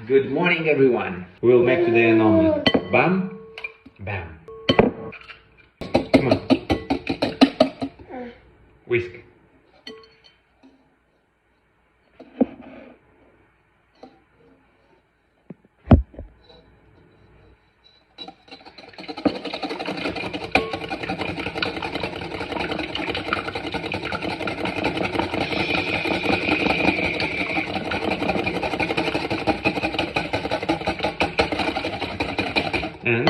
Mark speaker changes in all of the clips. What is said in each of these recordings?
Speaker 1: Good morning, everyone. We'll make today an omelette. Bam, bam. Come on. Whisk. And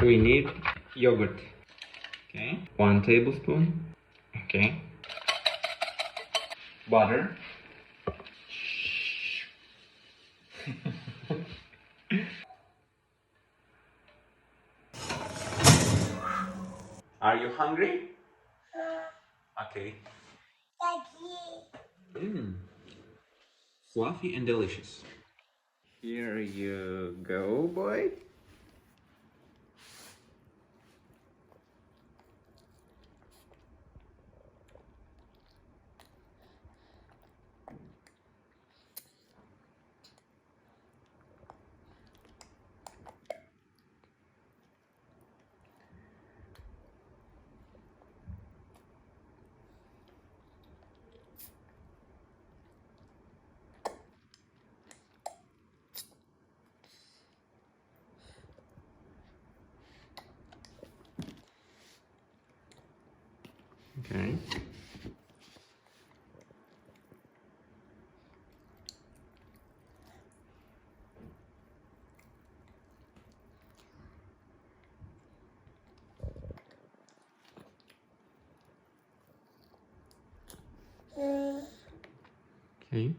Speaker 1: we need yogurt. Okay, 1 tablespoon. Okay, butter. Are you hungry? Okay. Fluffy and delicious. Here you go, boy. Okay. Okay.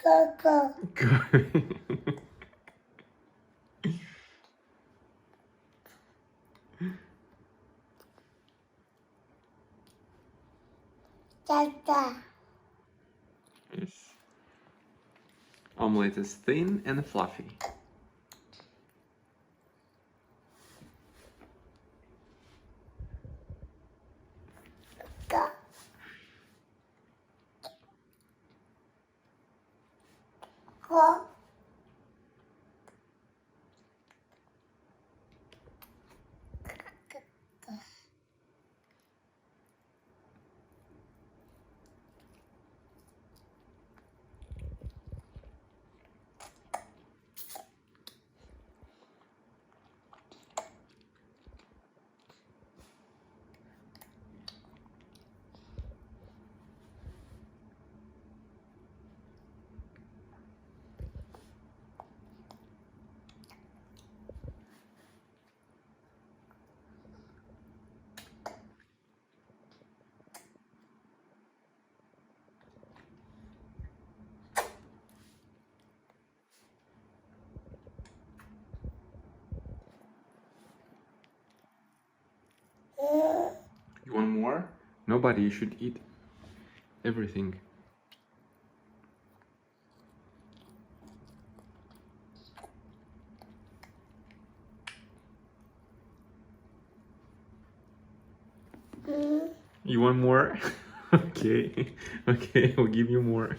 Speaker 2: Coco. Tata.
Speaker 1: Yes. Omelette is thin and fluffy.
Speaker 2: Go. Go.
Speaker 1: You want more? Nobody should eat everything. You want more? Okay. Okay, I'll give you more.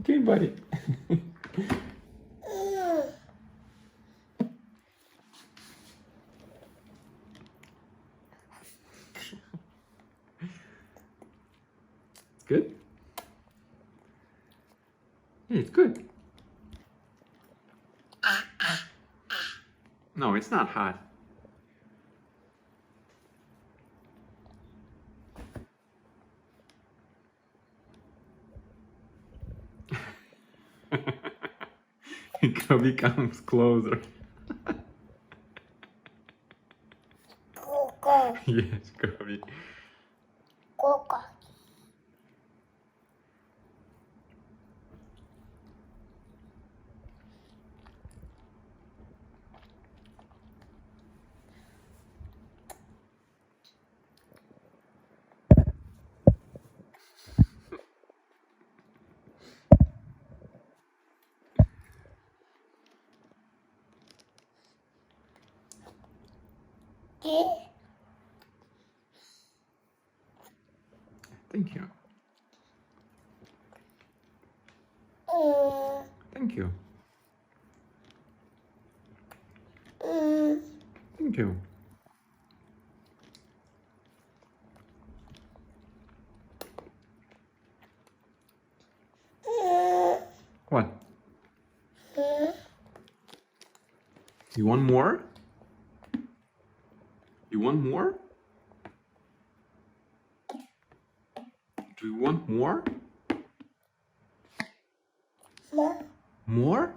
Speaker 1: Okay, buddy. Good? Yeah, it's good. No, it's not hot. It comes closer.
Speaker 2: Coco.
Speaker 1: Yes, Kobe.
Speaker 2: Coco.
Speaker 1: Thank you. Thank you. What? You want more? You want more? Do you want more? More?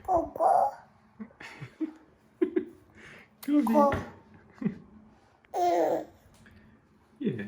Speaker 2: Coco.
Speaker 1: Go,
Speaker 2: Co-
Speaker 1: Yeah.